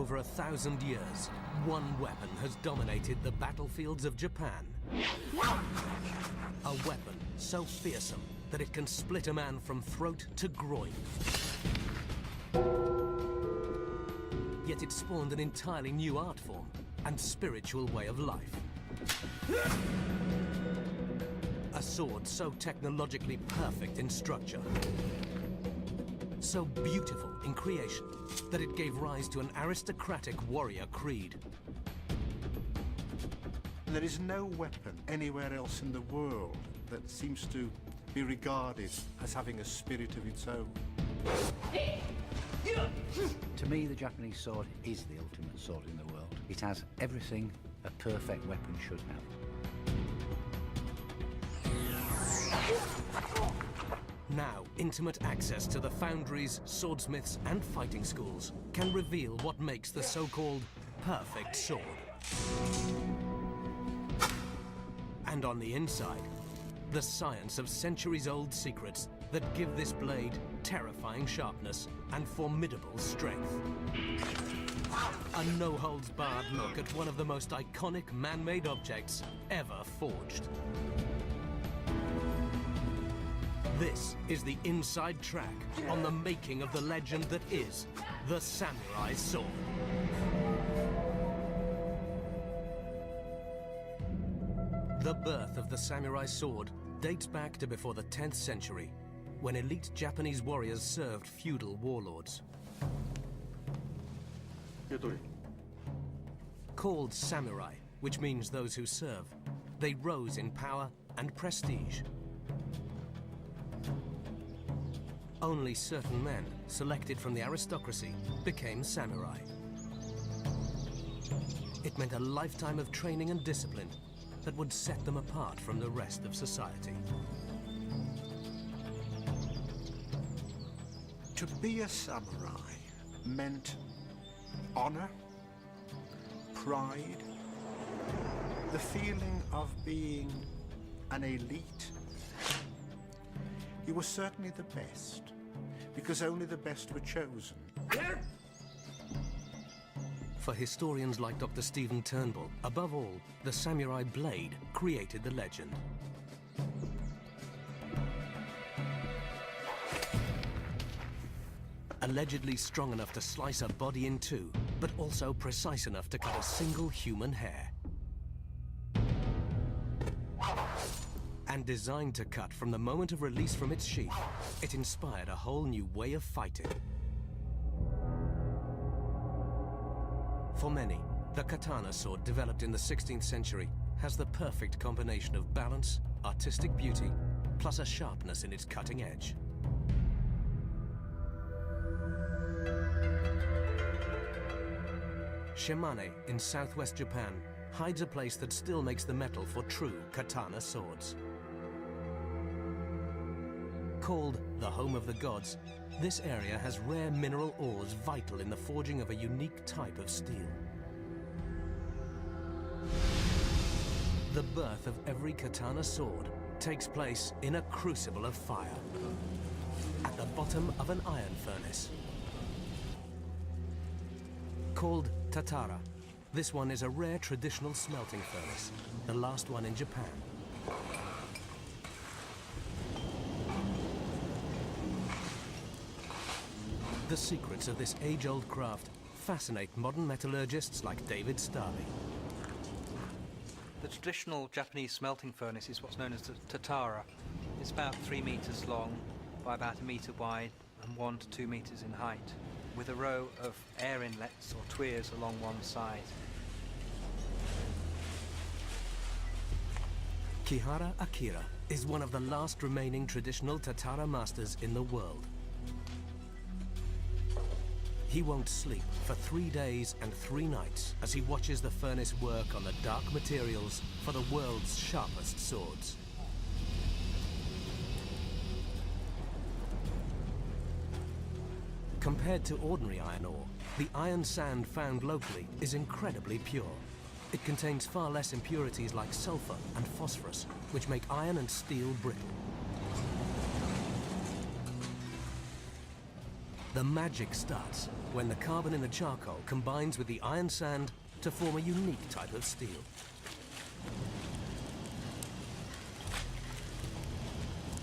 over 1,000 years, one weapon has dominated the battlefields of Japan. A weapon so fearsome that it can split a man from throat to groin. Yet it spawned an entirely new art form and spiritual way of life. A sword so technologically perfect in structure, so beautiful in creation, that it gave rise to an aristocratic warrior creed. There is no weapon anywhere else in the world that seems to be regarded as having a spirit of its own. To me, the Japanese sword is the ultimate sword in the world. It has everything a perfect weapon should have. Now, intimate access to the foundries, swordsmiths, and fighting schools can reveal what makes the so-called perfect sword. And on the inside, the science of centuries-old secrets that give this blade terrifying sharpness and formidable strength. A no-holds-barred look at one of the most iconic man-made objects ever forged. This is the inside track on the making of the legend that is the samurai sword. The birth of the samurai sword dates back to before the 10th century, when elite Japanese warriors served feudal warlords. Called samurai, which means those who serve, they rose in power and prestige. Only certain men, selected from the aristocracy, became samurai. It meant a lifetime of training and discipline that would set them apart from the rest of society. To be a samurai meant honor, pride, the feeling of being an elite. You were certainly the best, because only the best were chosen. For historians like Dr. Stephen Turnbull, above all, the samurai blade created the legend. Allegedly strong enough to slice a body in two, but also precise enough to cut a single human hair. And designed to cut from the moment of release from its sheath, it inspired a whole new way of fighting. For many, the katana sword developed in the 16th century has the perfect combination of balance, artistic beauty, plus a sharpness in its cutting edge. Shimane in southwest Japan hides a place that still makes the metal for true katana swords. Called the Home of the Gods, this area has rare mineral ores vital in the forging of a unique type of steel. The birth of every katana sword takes place in a crucible of fire, at the bottom of an iron furnace. Called tatara, this one is a rare traditional smelting furnace, the last one in Japan. The secrets of this age-old craft fascinate modern metallurgists like David Starley. The traditional Japanese smelting furnace is what's known as the tatara. It's about 3 meters long by about 1 meter wide and 1 to 2 meters in height, with a row of air inlets or tuyeres along one side. Kihara Akira is one of the last remaining traditional tatara masters in the world. He won't sleep for 3 days and 3 nights as he watches the furnace work on the dark materials for the world's sharpest swords. Compared to ordinary iron ore, the iron sand found locally is incredibly pure. It contains far less impurities like sulfur and phosphorus, which make iron and steel brittle. The magic starts when the carbon in the charcoal combines with the iron sand to form a unique type of steel.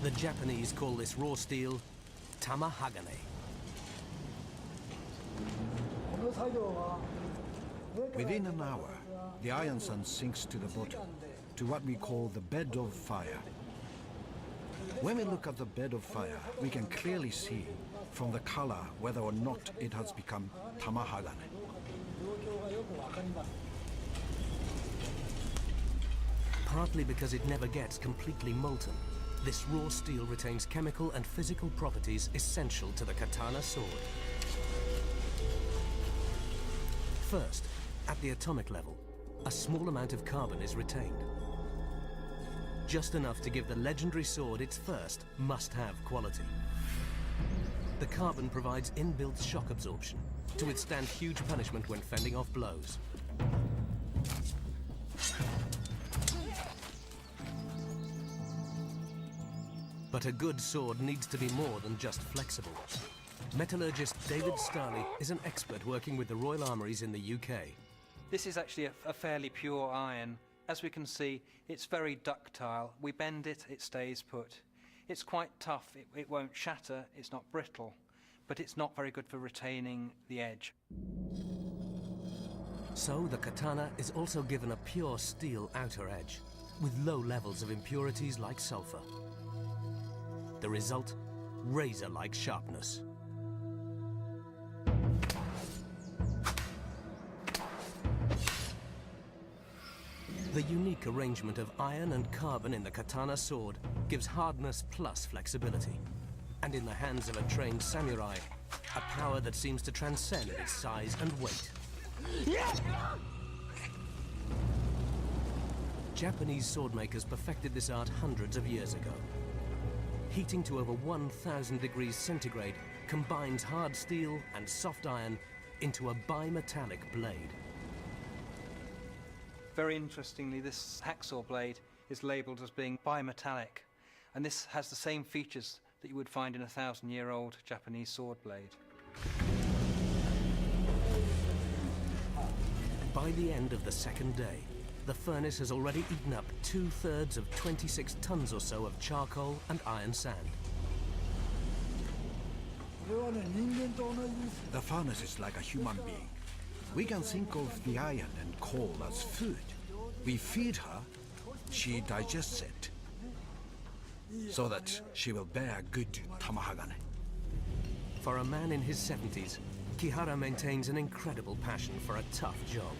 The Japanese call this raw steel tamahagane. Within an hour, the iron sand sinks to the bottom, to what we call the bed of fire. When we look at the bed of fire, we can clearly see from the color whether or not it has become tamahagane. Partly because it never gets completely molten, this raw steel retains chemical and physical properties essential to the katana sword. First, at the atomic level, a small amount of carbon is retained. Just enough to give the legendary sword its first must-have quality. The carbon provides inbuilt shock absorption to withstand huge punishment when fending off blows. But a good sword needs to be more than just flexible. Metallurgist David Starley is an expert working with the Royal Armouries in the UK. This is actually a fairly pure iron. As we can see, it's very ductile. We bend it, it stays put. It's quite tough, it won't shatter, it's not brittle, but it's not very good for retaining the edge. So the katana is also given a pure steel outer edge, with low levels of impurities like sulfur. The result? Razor-like sharpness. The unique arrangement of iron and carbon in the katana sword gives hardness plus flexibility, and in the hands of a trained samurai, a power that seems to transcend its size and weight. Japanese swordmakers perfected this art hundreds of years ago. Heating to over 1,000 degrees centigrade combines hard steel and soft iron into a bimetallic blade. Very interestingly, this hacksaw blade is labelled as being bimetallic, and this has the same features that you would find in a 1,000-year-old Japanese sword blade. By the end of the second day, the furnace has already eaten up 2/3 of 26 tons or so of charcoal and iron sand. The furnace is like a human being. We can think of the iron and coal as food. We feed her, she digests it, so that she will bear good tamahagane. For a man in his 70s, Kihara maintains an incredible passion for a tough job.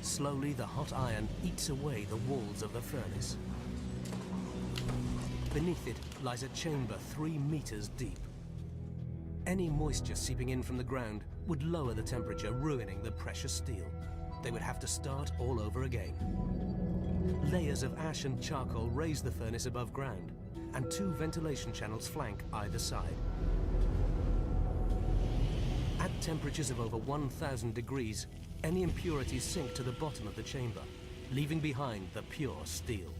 Slowly, the hot iron eats away the walls of the furnace. Beneath it lies a chamber 3 meters deep. Any moisture seeping in from the ground would lower the temperature, ruining the precious steel. They would have to start all over again. Layers of ash and charcoal raise the furnace above ground, and 2 ventilation channels flank either side. At temperatures of over 1,000 degrees, any impurities sink to the bottom of the chamber, leaving behind the pure steel.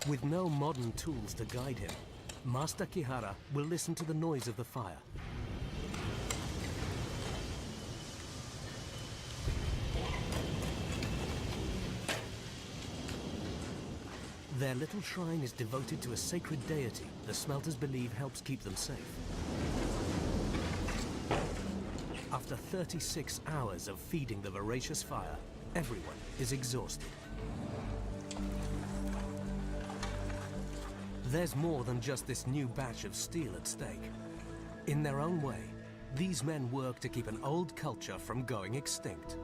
With no modern tools to guide him, Master Kihara will listen to the noise of the fire. Their little shrine is devoted to a sacred deity the smelters believe helps keep them safe. After 36 hours of feeding the voracious fire, everyone is exhausted. There's more than just this new batch of steel at stake. In their own way, these men work to keep an old culture from going extinct.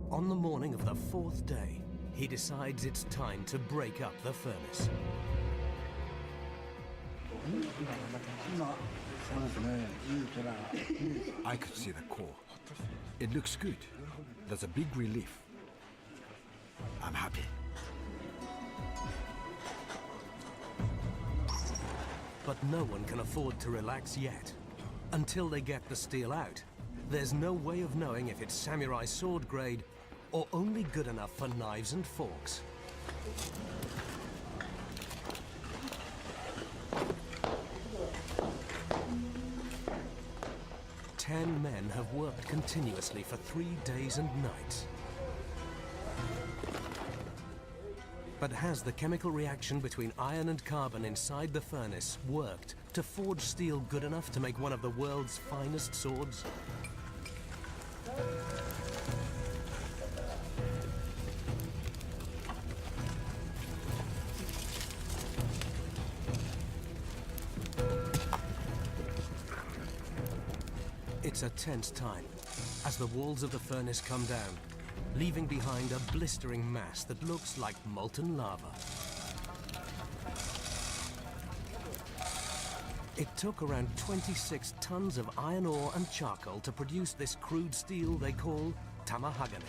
On the morning of the 4th day, he decides it's time to break up the furnace. I could see the core. It looks good. There's a big relief. I'm happy. But no one can afford to relax yet, until they get the steel out there's no way of knowing if it's samurai sword grade or only good enough for knives and forks. Ten men have worked continuously for 3 days and nights. But has the chemical reaction between iron and carbon inside the furnace worked to forge steel good enough to make one of the world's finest swords? It's a tense time as the walls of the furnace come down, leaving behind a blistering mass that looks like molten lava. It took around 26 tons of iron ore and charcoal to produce this crude steel they call tamahagane.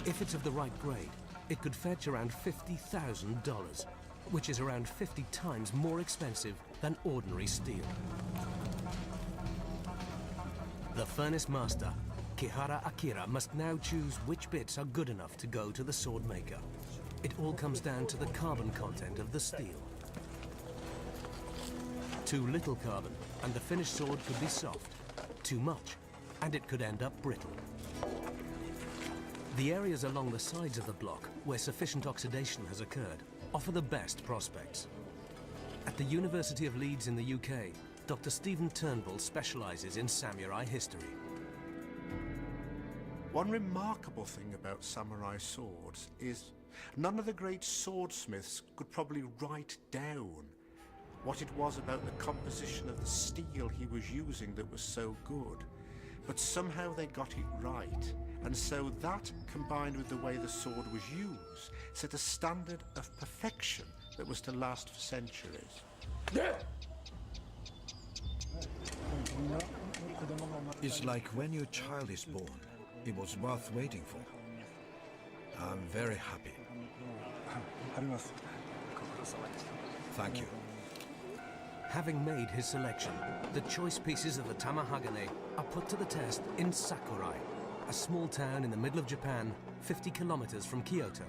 If it's of the right grade, it could fetch around $50,000, which is around 50 times more expensive than ordinary steel. The furnace master, Kihara Akira, must now choose which bits are good enough to go to the sword maker. It all comes down to the carbon content of the steel. Too little carbon, and the finished sword could be soft. Too much, and it could end up brittle. The areas along the sides of the block where sufficient oxidation has occurred offer the best prospects. At the University of Leeds in the UK, Dr. Stephen Turnbull specialises in samurai history. One remarkable thing about samurai swords is none of the great swordsmiths could probably write down what it was about the composition of the steel he was using that was so good. But somehow they got it right, and so that, combined with the way the sword was used, set a standard of perfection that was to last for centuries. It's like when your child is born. It was worth waiting for. I'm very happy. Thank you. Having made his selection, the choice pieces of the tamahagane are put to the test in Sakurai, a small town in the middle of Japan, 50 kilometers from Kyoto.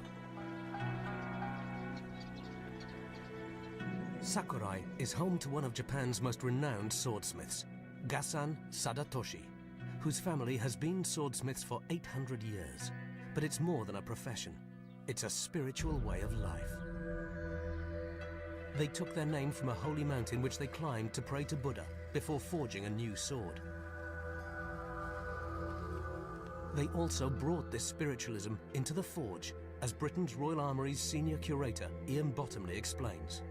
Sakurai is home to one of Japan's most renowned swordsmiths, Gasan Sadatoshi, whose family has been swordsmiths for 800 years. But it's more than a profession. It's a spiritual way of life. They took their name from a holy mountain which they climbed to pray to Buddha before forging a new sword. They also brought this spiritualism into the forge, as Britain's Royal Armoury's senior curator, Ian Bottomley, explains.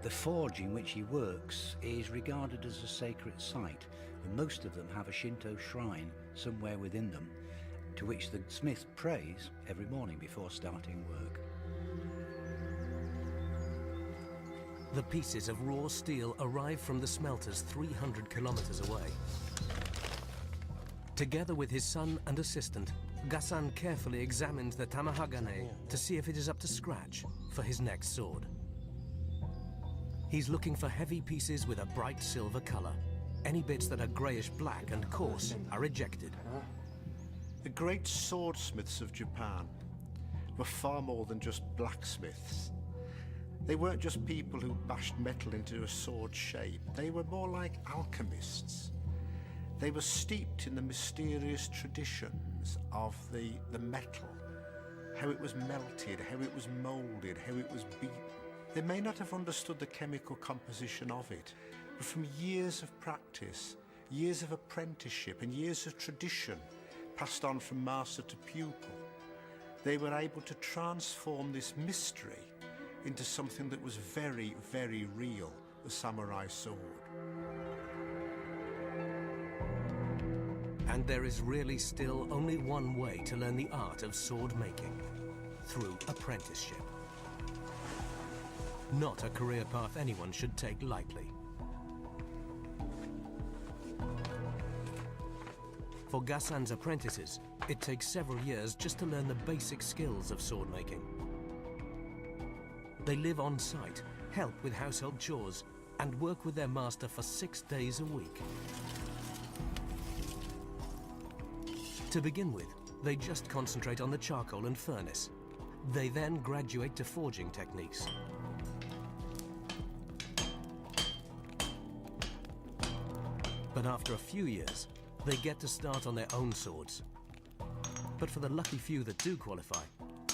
The forge in which he works is regarded as a sacred site, and most of them have a Shinto shrine somewhere within them, to which the smith prays every morning before starting work. The pieces of raw steel arrive from the smelters 300 kilometers away. Together with his son and assistant, Gasan carefully examines the tamahagane to see if it is up to scratch for his next sword. He's looking for heavy pieces with a bright silver color. Any bits that are greyish-black and coarse are ejected. The great swordsmiths of Japan were far more than just blacksmiths. They weren't just people who bashed metal into a sword shape. They were more like alchemists. They were steeped in the mysterious traditions of the metal, how it was melted, how it was moulded, how it was beaten. They may not have understood the chemical composition of it, but from years of practice, years of apprenticeship, and years of tradition passed on from master to pupil, they were able to transform this mystery into something that was very, very real, the samurai sword. And there is really still only one way to learn the art of sword making: through apprenticeship. Not a career path anyone should take lightly. For Gasan's apprentices, it takes several years just to learn the basic skills of sword making. They live on site, help with household chores, and work with their master for 6 days a week. To begin with, they just concentrate on the charcoal and furnace. They then graduate to forging techniques. But after a few years, they get to start on their own swords. But for the lucky few that do qualify,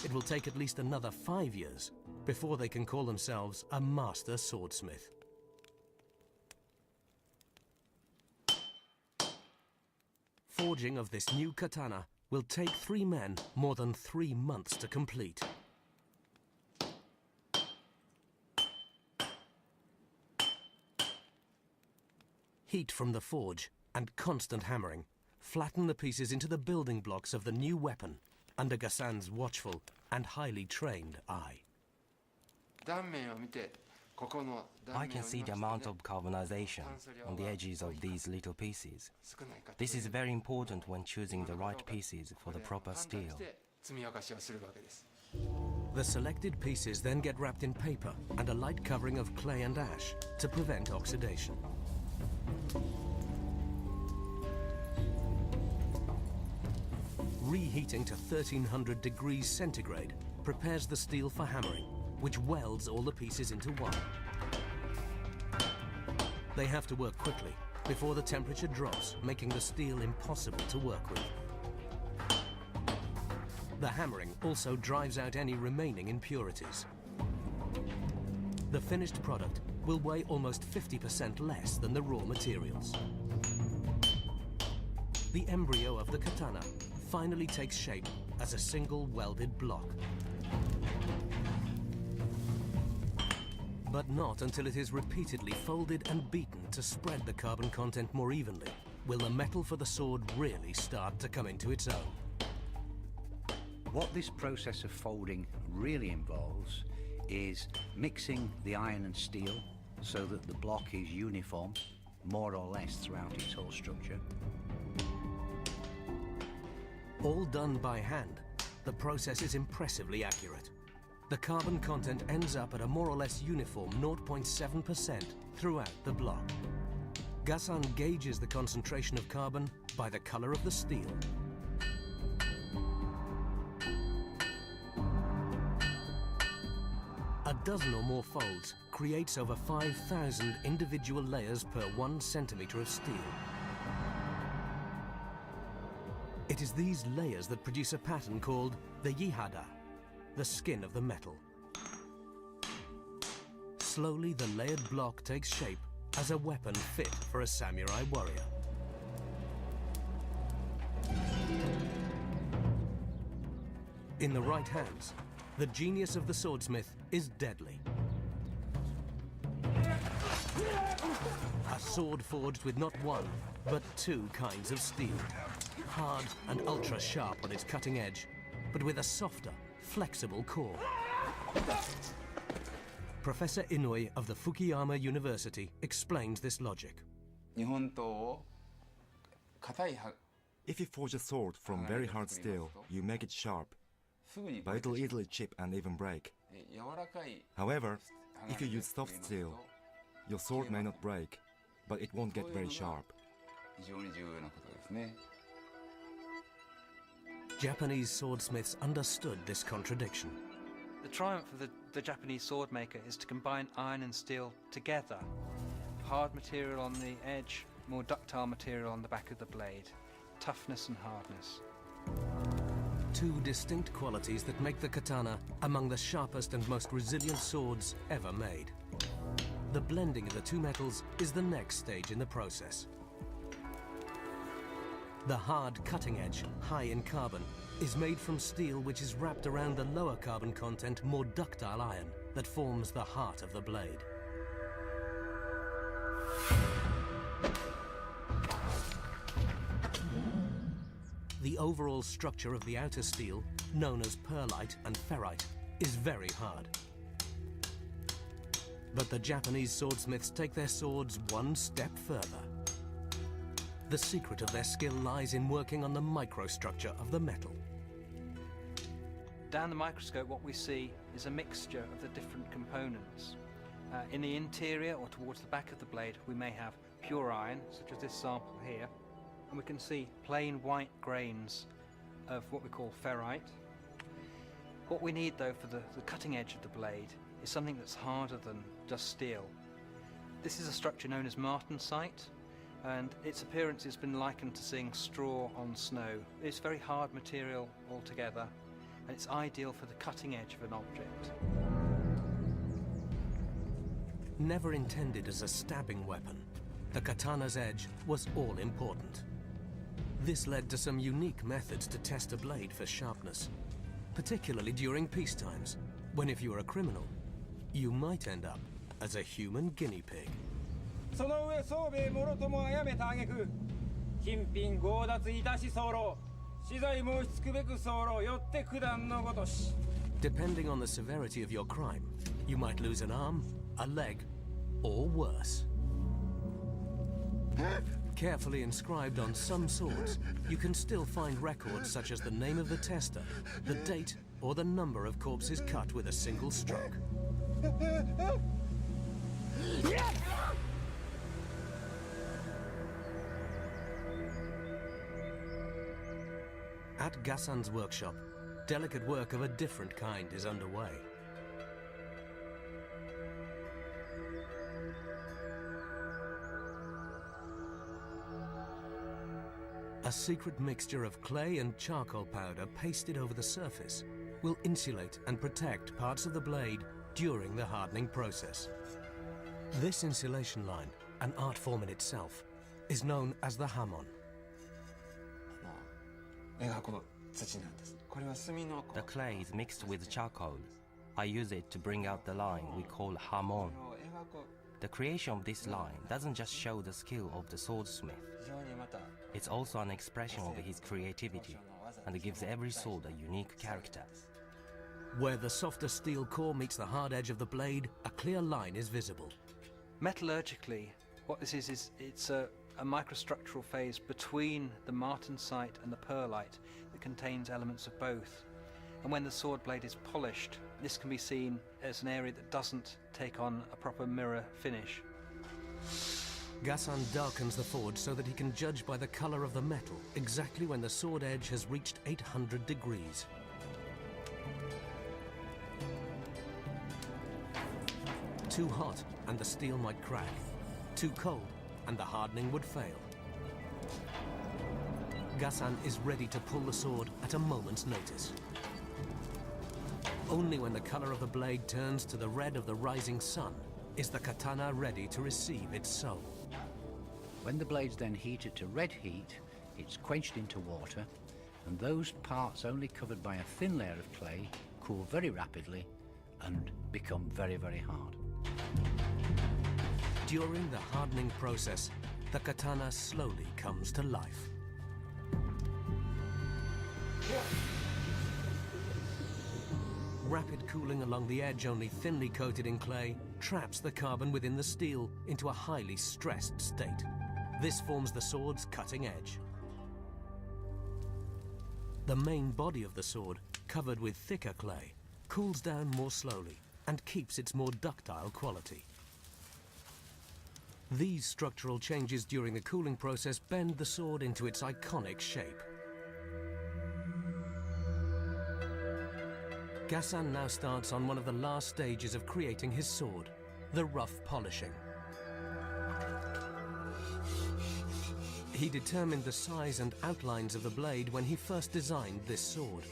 it will take at least another 5 years before they can call themselves a master swordsmith. Forging of this new katana will take 3 men more than 3 months to complete. Heat from the forge and constant hammering flatten the pieces into the building blocks of the new weapon under Gassan's watchful and highly trained eye. I can see the amount of carbonization on the edges of these little pieces. This is very important when choosing the right pieces for the proper steel. The selected pieces then get wrapped in paper and a light covering of clay and ash to prevent oxidation. Reheating to 1300 degrees centigrade prepares the steel for hammering, which welds all the pieces into one. They have to work quickly before the temperature drops, making the steel impossible to work with. The hammering also drives out any remaining impurities. The finished product will weigh almost 50% less than the raw materials. The embryo of the katana finally takes shape as a single welded block. But not until it is repeatedly folded and beaten to spread the carbon content more evenly will the metal for the sword really start to come into its own. What this process of folding really involves is mixing the iron and steel so that the block is uniform, more or less throughout its whole structure. All done by hand, the process is impressively accurate. The carbon content ends up at a more or less uniform 0.7% throughout the block. Gassan gauges the concentration of carbon by the color of the steel. A dozen or more folds creates over 5,000 individual layers per 1 centimeter of steel. It is these layers that produce a pattern called the yihada, the skin of the metal. Slowly, the layered block takes shape as a weapon fit for a samurai warrior. In the right hands, the genius of the swordsmith is deadly. A sword forged with not one, but 2 kinds of steel. Hard and ultra-sharp on its cutting edge, but with a softer, flexible core. Professor Inouye of the Fukuyama University explains this logic. If you forge a sword from very hard steel, you make it sharp, but it'll easily chip and even break. However, if you use soft steel, your sword may not break, but it won't get very sharp. Japanese swordsmiths understood this contradiction. The triumph of the Japanese sword maker is to combine iron and steel together. Hard material on the edge, more ductile material on the back of the blade. Toughness and hardness. 2 distinct qualities that make the katana among the sharpest and most resilient swords ever made. The blending of the 2 metals is the next stage in the process. The hard cutting edge, high in carbon, is made from steel which is wrapped around the lower carbon content, more ductile iron that forms the heart of the blade. The overall structure of the outer steel, known as pearlite and ferrite, is very hard. But the Japanese swordsmiths take their swords 1 step further. The secret of their skill lies in working on the microstructure of the metal. Down the microscope, what we see is a mixture of the different components. In the interior or towards the back of the blade we may have pure iron, such as this sample here, and we can see plain white grains of what we call ferrite. What we need though for the cutting edge of the blade is something that's harder than just steel. This is a structure known as martensite, and its appearance has been likened to seeing straw on snow. It's very hard material altogether, and it's ideal for the cutting edge of an object. Never intended as a stabbing weapon, the katana's edge was all important. This led to some unique methods to test a blade for sharpness, particularly during peace times, when if you were a criminal, you might end up as a human guinea pig. その上宗兵衛もろとも殺めた挙句金品強奪いたし候死罪申しつくべく候よって九段のごとし Depending on the severity of your crime, you might lose an arm, a leg, or worse. Carefully inscribed on some swords, you can still find records such as the name of the tester, the date, or the number of corpses cut with a single stroke. At Gassan's workshop, delicate work of a different kind is underway. A secret mixture of clay and charcoal powder pasted over the surface will insulate and protect parts of the blade during the hardening process. This insulation line, an art form in itself, is known as the hamon. The clay is mixed with charcoal. I use it to bring out the line we call hamon. The creation of this line doesn't just show the skill of the swordsmith. It's also an expression of his creativity, and it gives every sword a unique character. Where the softer steel core meets the hard edge of the blade, a clear line is visible. Metallurgically, what this is it's a microstructural phase between the martensite and the pearlite that contains elements of both. And when the sword blade is polished, this can be seen as an area that doesn't take on a proper mirror finish. Gassan darkens the forge so that he can judge by the color of the metal exactly when the sword edge has reached 800 degrees. Too hot and the steel might crack. Too cold and the hardening would fail. Gassan is ready to pull the sword at a moment's notice. Only when the color of the blade turns to the red of the rising sun is the katana ready to receive its soul. When the blade's then heated to red heat, it's quenched into water, and those parts only covered by a thin layer of clay cool very rapidly and become very, very hard. During the hardening process, the katana slowly comes to life. Rapid cooling along the edge, only thinly coated in clay, traps the carbon within the steel into a highly stressed state. This forms the sword's cutting edge. The main body of the sword, covered with thicker clay, cools down more slowly and keeps its more ductile quality. These structural changes during the cooling process bend the sword into its iconic shape. Gassan now starts on one of the last stages of creating his sword, the rough polishing. He determined the size and outlines of the blade when he first designed this sword.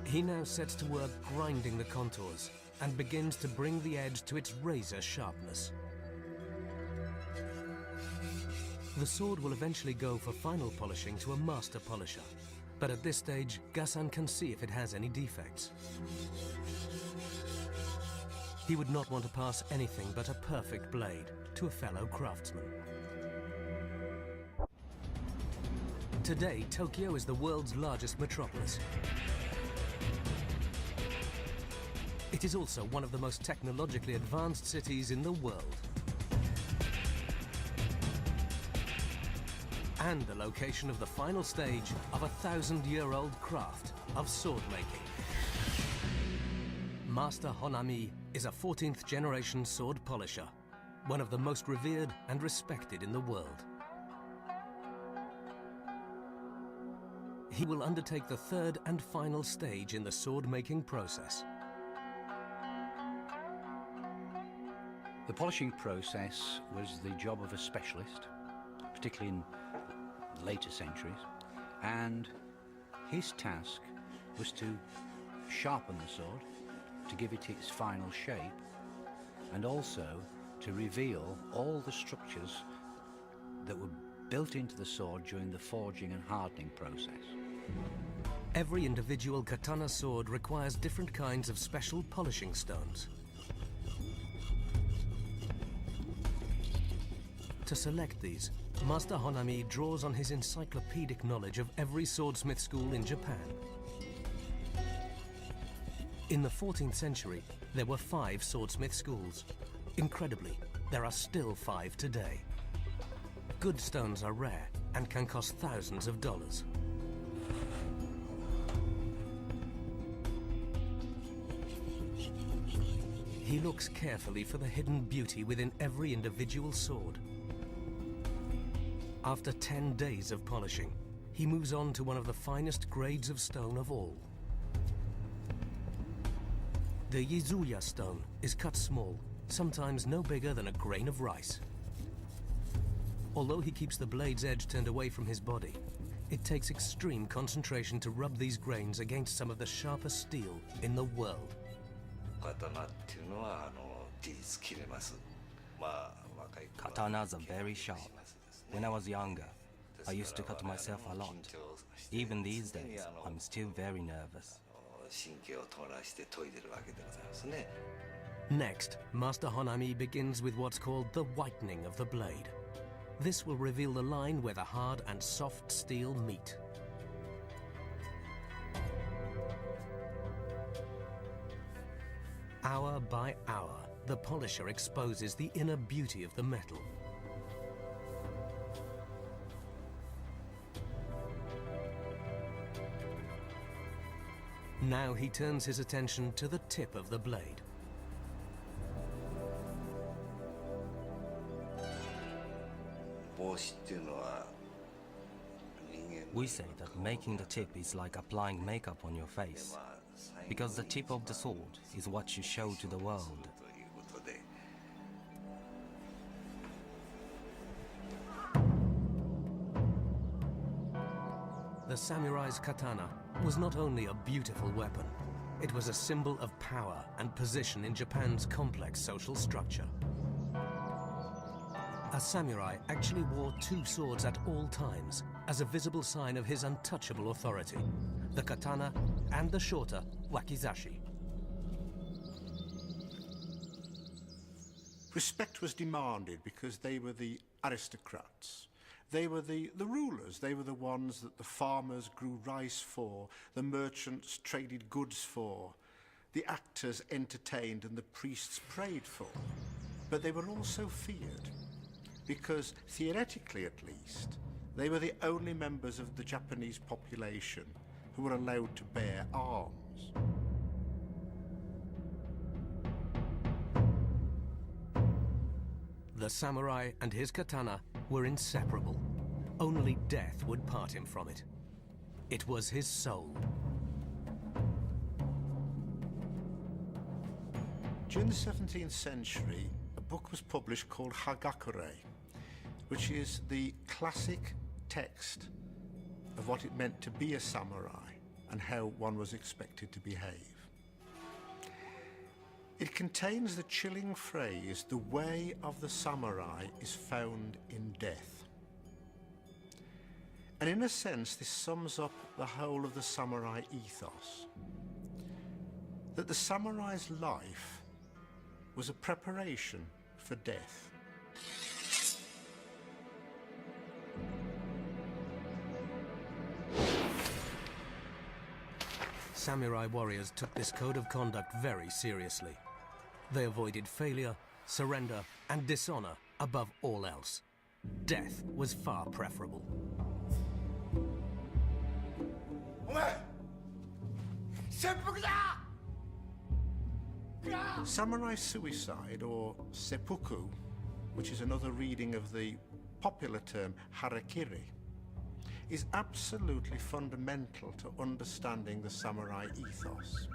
He now sets to work grinding the contours and begins to bring the edge to its razor sharpness. The sword will eventually go for final polishing to a master polisher, but at this stage, Gassan can see if it has any defects. He would not want to pass anything but a perfect blade to a fellow craftsman. Today, Tokyo is the world's largest metropolis. It is also one of the most technologically advanced cities in the world. And the location of the final stage of a 1,000-year-old craft of sword making. Master Honami is a 14th generation sword polisher, one of the most revered and respected in the world. He will undertake the third and final stage in the sword-making process. The polishing process was the job of a specialist, particularly in later centuries, and his task was to sharpen the sword, to give it its final shape, and also to reveal all the structures that were built into the sword during the forging and hardening process. Every individual katana sword requires different kinds of special polishing stones. To select these, Master Honami draws on his encyclopedic knowledge of every swordsmith school in Japan. In the 14th century, there were 5 swordsmith schools. Incredibly, there are still 5 today. Good stones are rare and can cost thousands of dollars. He looks carefully for the hidden beauty within every individual sword. After 10 days of polishing, he moves on to one of the finest grades of stone of all. The Yizuya stone is cut small, sometimes no bigger than a grain of rice. Although he keeps the blade's edge turned away from his body, it takes extreme concentration to rub these grains against some of the sharpest steel in the world. Katanas are very sharp. When I was younger, I used to cut myself a lot. Even these days, I'm still very nervous. Next, Master Honami begins with what's called the whitening of the blade. This will reveal the line where the hard and soft steel meet. Hour by hour, the polisher exposes the inner beauty of the metal. Now he turns his attention to the tip of the blade. We say that making the tip is like applying makeup on your face, because the tip of the sword is what you show to the world. The samurai's katana was not only a beautiful weapon, it was a symbol of power and position in Japan's complex social structure. A samurai actually wore 2 swords at all times as a visible sign of his untouchable authority, the katana and the shorter wakizashi. Respect was demanded because they were the aristocrats. They were the rulers. They were the ones that the farmers grew rice for, the merchants traded goods for, the actors entertained and the priests prayed for. But they were also feared because, theoretically at least, they were the only members of the Japanese population who were allowed to bear arms. The samurai and his katana were inseparable. Only death would part him from it. It was his soul. During the 17th century, a book was published called Hagakure, which is the classic text of what it meant to be a samurai and how one was expected to behave. It contains the chilling phrase, "The way of the samurai is found in death." And in a sense, this sums up the whole of the samurai ethos. That the samurai's life was a preparation for death. Samurai warriors took this code of conduct very seriously. They avoided failure, surrender, and dishonor above all else. Death was far preferable. Samurai suicide, or seppuku, which is another reading of the popular term harakiri, is absolutely fundamental to understanding the samurai ethos.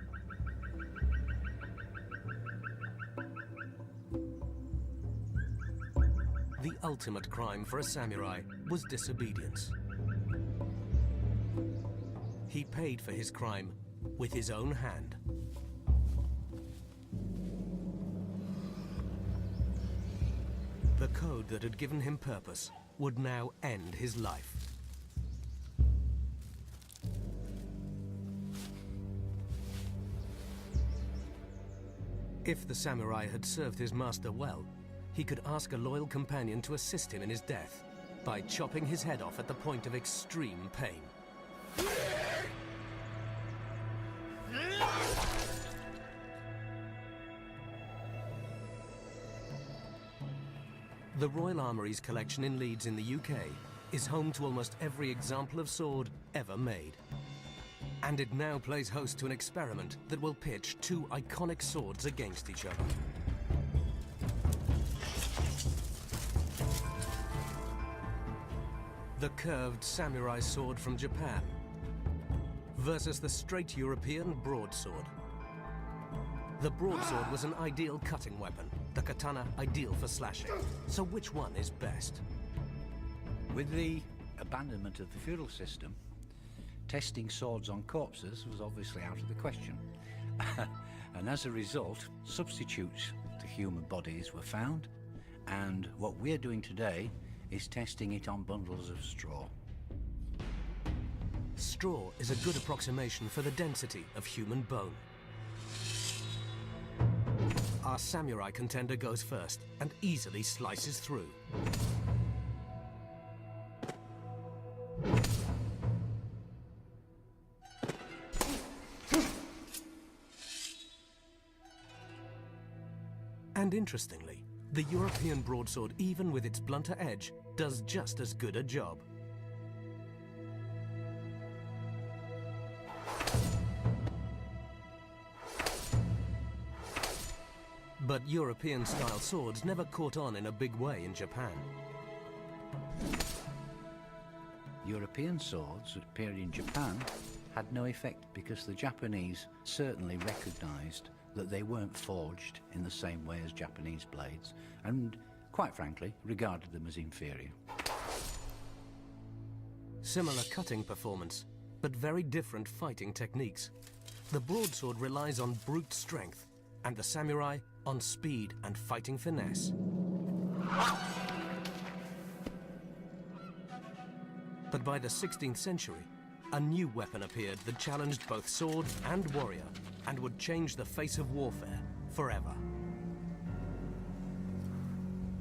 The ultimate crime for a samurai was disobedience. He paid for his crime with his own hand. The code that had given him purpose would now end his life. If the samurai had served his master well, he could ask a loyal companion to assist him in his death by chopping his head off at the point of extreme pain. The Royal Armouries collection in Leeds in the UK is home to almost every example of sword ever made. And it now plays host to an experiment that will pitch two iconic swords against each other. The curved samurai sword from Japan versus the straight European broadsword. The broadsword was an ideal cutting weapon, the katana ideal for slashing. So which one is best? With the abandonment of the feudal system, testing swords on corpses was obviously out of the question. And as a result, substitutes to human bodies were found, and what we're doing today is testing it on bundles of straw. Straw is a good approximation for the density of human bone. Our samurai contender goes first and easily slices through. And interestingly, the European broadsword, even with its blunter edge, does just as good a job. But European-style swords never caught on in a big way in Japan. European swords that appeared in Japan had no effect because the Japanese certainly recognized that they weren't forged in the same way as Japanese blades, and quite frankly regarded them as inferior. Similar cutting performance, but very different fighting techniques. The broadsword relies on brute strength, and the samurai on speed and fighting finesse. But by the 16th century, a new weapon appeared that challenged both sword and warrior, and would change the face of warfare forever.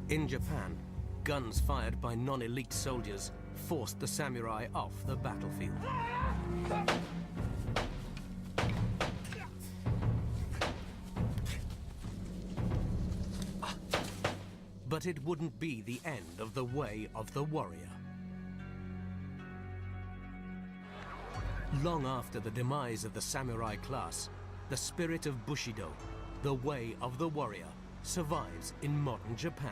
In Japan, guns fired by non-elite soldiers forced the samurai off the battlefield. But it wouldn't be the end of the way of the warrior. Long after the demise of the samurai class, the spirit of Bushido, the way of the warrior, survives in modern Japan.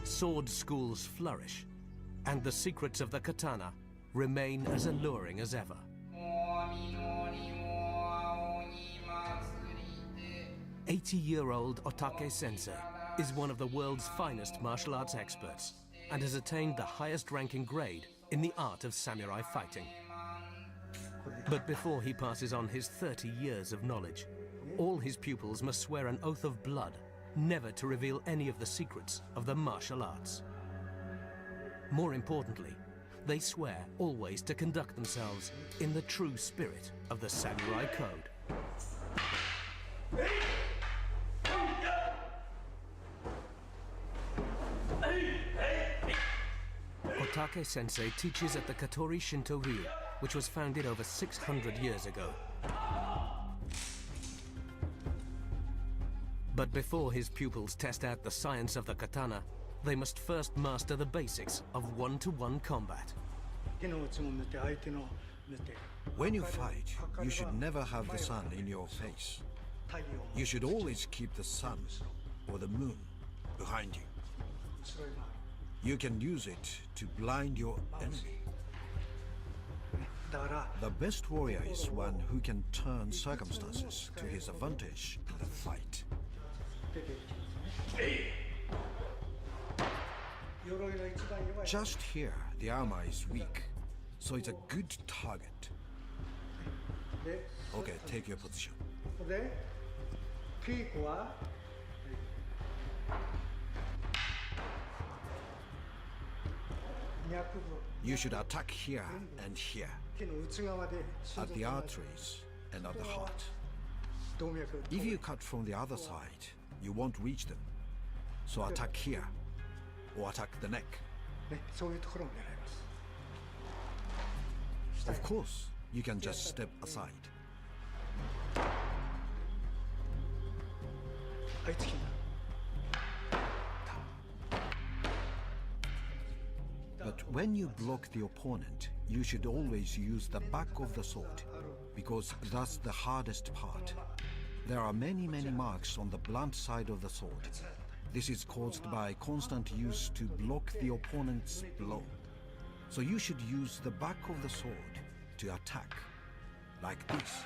Sword schools flourish, and the secrets of the katana remain as alluring as ever. 80-year-old Otake Sensei is one of the world's finest martial arts experts and has attained the highest ranking grade in the art of samurai fighting. But before he passes on his 30 years of knowledge, all his pupils must swear an oath of blood never to reveal any of the secrets of the martial arts. More importantly, they swear always to conduct themselves in the true spirit of the samurai code. Otake Sensei teaches at the Katori Shinto Ryu, which was founded over 600 years ago. But before his pupils test out the science of the katana, they must first master the basics of one-to-one combat. When you fight, you should never have the sun in your face. You should always keep the sun or the moon behind you. You can use it to blind your enemy. The best warrior is one who can turn circumstances to his advantage in the fight. Just here, the armor is weak, so it's a good target. Okay, take your position. You should attack here and here, at the arteries and at the heart. If you cut from the other side, you won't reach them. So attack here, or attack the neck. Of course, you can just step aside. But when you block the opponent, you should always use the back of the sword, because that's the hardest part. There are many marks on the blunt side of the sword. This is caused by constant use to block the opponent's blow. So you should use the back of the sword to attack, like this.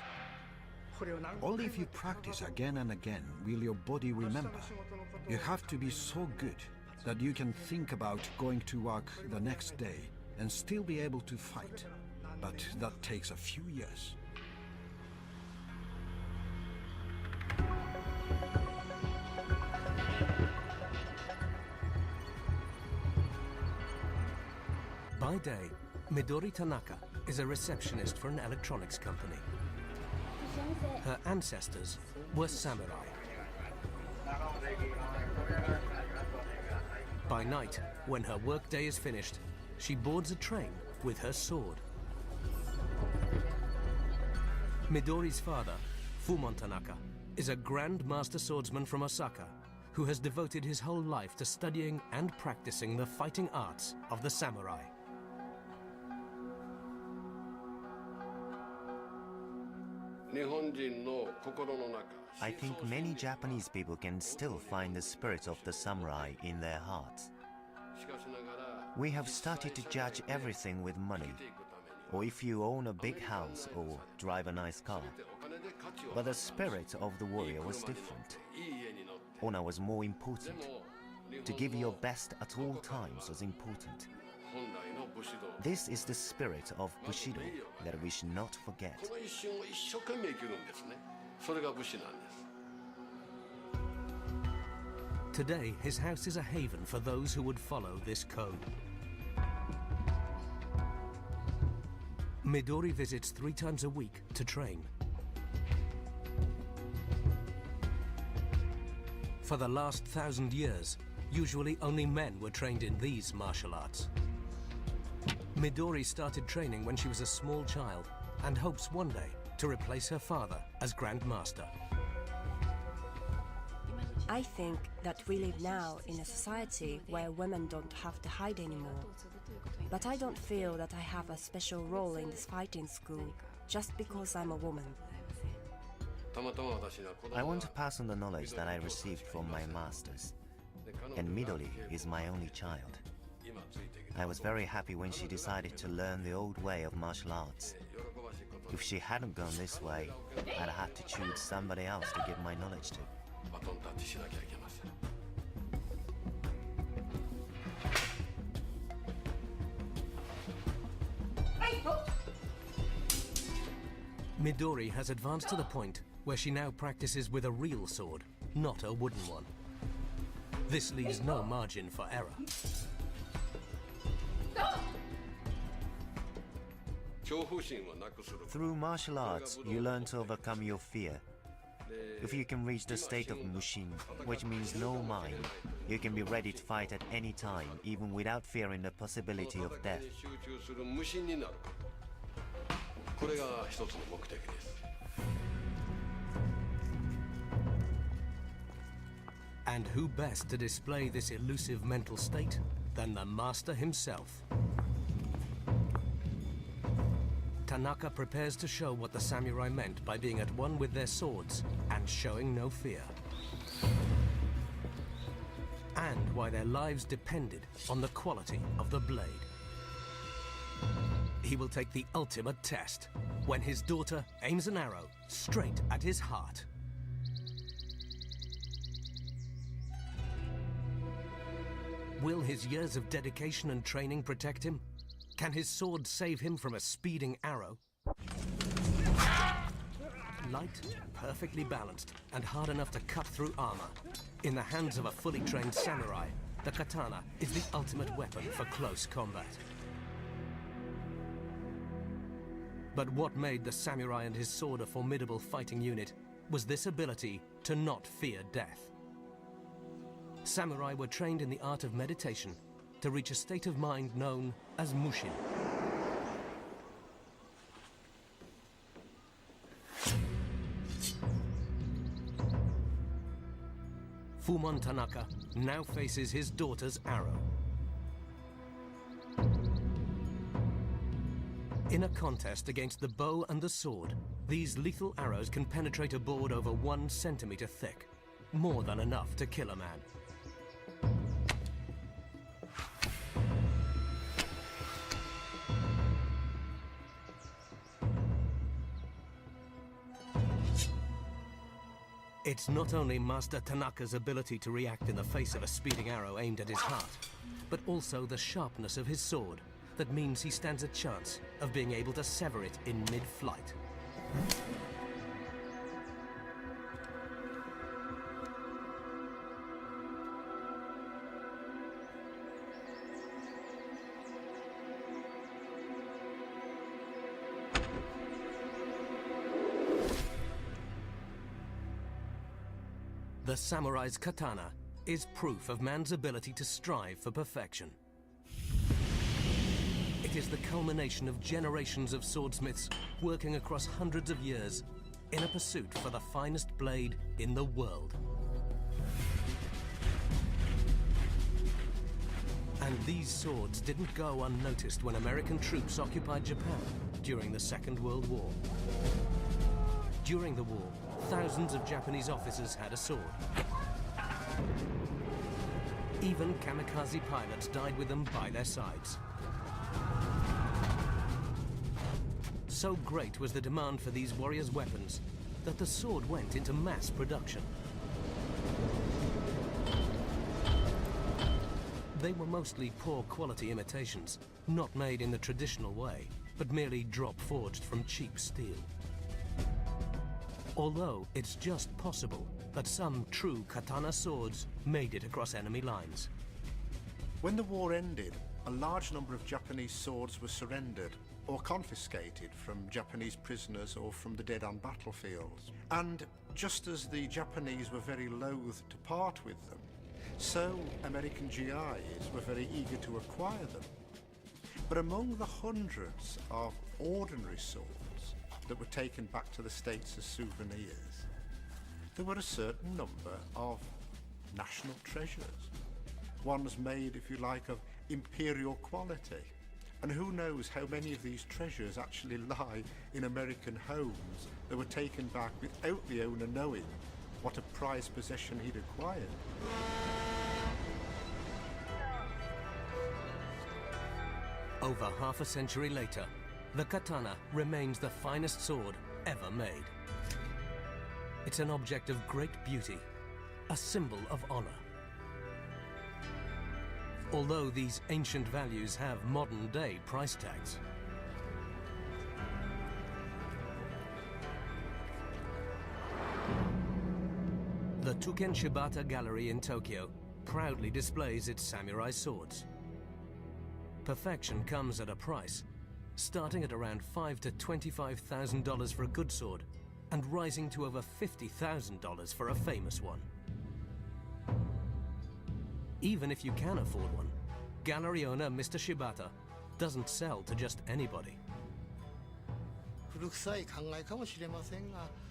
Only if you practice again and again will your body remember. You have to be so good that you can think about going to work the next day and still be able to fight. But that takes a few years. By day, Midori Tanaka is a receptionist for an electronics company. Her ancestors were samurai. By night, when her workday is finished, she boards a train with her sword. Midori's father, Fumon Tanaka, is a Grand Master Swordsman from Osaka who has devoted his whole life to studying and practicing the fighting arts of the samurai. I think many Japanese people can still find the spirit of the samurai in their hearts. We have started to judge everything with money, or if you own a big house or drive a nice car. But the spirit of the warrior was different. Honor was more important. To give your best at all times was important. This is the spirit of Bushido that we should not forget. Today, his house is a haven for those who would follow this code. Midori visits 3 times a week to train. For the last 1,000 years, usually only men were trained in these martial arts. Midori started training when she was a small child and hopes one day to replace her father as Grand Master. I think that we live now in a society where women don't have to hide anymore. But I don't feel that I have a special role in this fighting school just because I'm a woman. I want to pass on the knowledge that I received from my masters. And Midori is my only child. I was very happy when she decided to learn the old way of martial arts. If she hadn't gone this way, I'd had to choose somebody else to give my knowledge to. Midori has advanced to the point where she now practices with a real sword, not a wooden one. This leaves no margin for error. Through martial arts, you learn to overcome your fear. If you can reach the state of mushin, which means no mind, you can be ready to fight at any time, even without fearing the possibility of death. And who best to display this elusive mental state than the master himself? Tanaka prepares to show what the samurai meant by being at one with their swords and showing no fear. And why their lives depended on the quality of the blade. He will take the ultimate test when his daughter aims an arrow straight at his heart. Will his years of dedication and training protect him? Can his sword save him from a speeding arrow? Light, perfectly balanced, and hard enough to cut through armor. In the hands of a fully trained samurai, the katana is the ultimate weapon for close combat. But what made the samurai and his sword a formidable fighting unit was this ability to not fear death. Samurai were trained in the art of meditation to reach a state of mind known as mushin. Fumon Tanaka now faces his daughter's arrow. In a contest against the bow and the sword, these lethal arrows can penetrate a board over 1 centimeter thick, more than enough to kill a man. It's not only Master Tanaka's ability to react in the face of a speeding arrow aimed at his heart, but also the sharpness of his sword that means he stands a chance of being able to sever it in mid-flight. The samurai's katana is proof of man's ability to strive for perfection. It is the culmination of generations of swordsmiths working across hundreds of years in a pursuit for the finest blade in the world. And these swords didn't go unnoticed when American troops occupied Japan during the Second World War. During the war, thousands of Japanese officers had a sword. Even kamikaze pilots died with them by their sides. So great was the demand for these warriors' weapons that the sword went into mass production. They were mostly poor quality imitations, not made in the traditional way, but merely drop-forged from cheap steel. Although it's just possible that some true katana swords made it across enemy lines. When the war ended, a large number of Japanese swords were surrendered or confiscated from Japanese prisoners or from the dead on battlefields. And just as the Japanese were very loath to part with them, so American GIs were very eager to acquire them. But among the hundreds of ordinary swords that were taken back to the States as souvenirs, there were a certain number of national treasures. Ones made, if you like, of imperial quality. And who knows how many of these treasures actually lie in American homes that were taken back without the owner knowing what a prized possession he'd acquired. Over half a century later, the katana remains the finest sword ever made. It's an object of great beauty, a symbol of honor. Although these ancient values have modern-day price tags. The Tuken Shibata Gallery in Tokyo proudly displays its samurai swords. Perfection comes at a price, starting at around $5,000 to $25,000 for a good sword, and rising to over $50,000 for a famous one. Even if you can afford one, gallery owner Mr. Shibata doesn't sell to just anybody.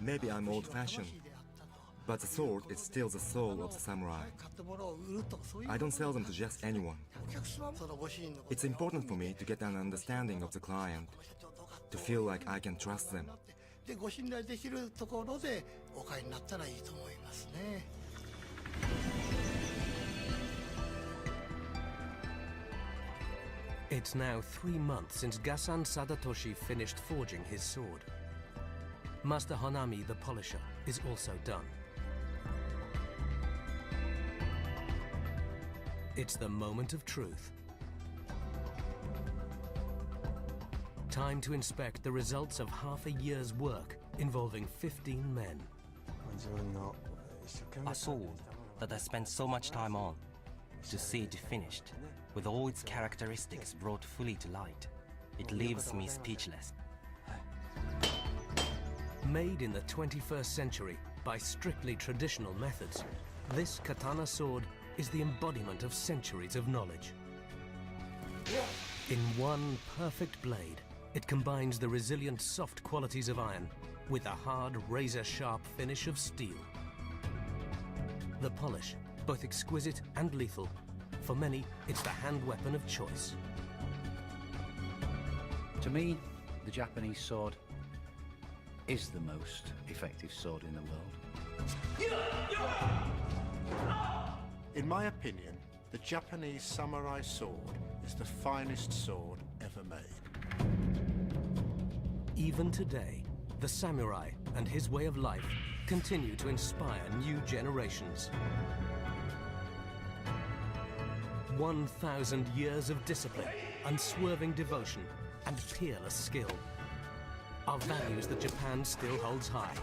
Maybe I'm old-fashioned, but the sword is still the soul of the samurai. I don't sell them to just anyone. It's important for me to get an understanding of the client, to feel like I can trust them. でご信頼できるところでお買いになったらいいと思いますね。It's now 3 months since Gasan Sadatoshi finished forging his sword. Master Honami the polisher is also done. It's the moment of truth. Time to inspect the results of half a year's work involving 15 men. A sword that I spent so much time on, to see it finished, with all its characteristics brought fully to light. It leaves me speechless. Made in the 21st century by strictly traditional methods, this katana sword is the embodiment of centuries of knowledge. In one perfect blade, it combines the resilient soft qualities of iron with a hard razor-sharp finish of steel. The polish, both exquisite and lethal, for many, it's the hand weapon of choice. To me, the Japanese sword is the most effective sword in the world. In my opinion, the Japanese samurai sword is the finest sword ever made. Even today, the samurai and his way of life continue to inspire new generations. 1,000 years of discipline, unswerving devotion, and peerless skill are values that Japan still holds high.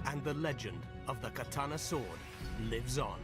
And the legend of the katana sword lives on.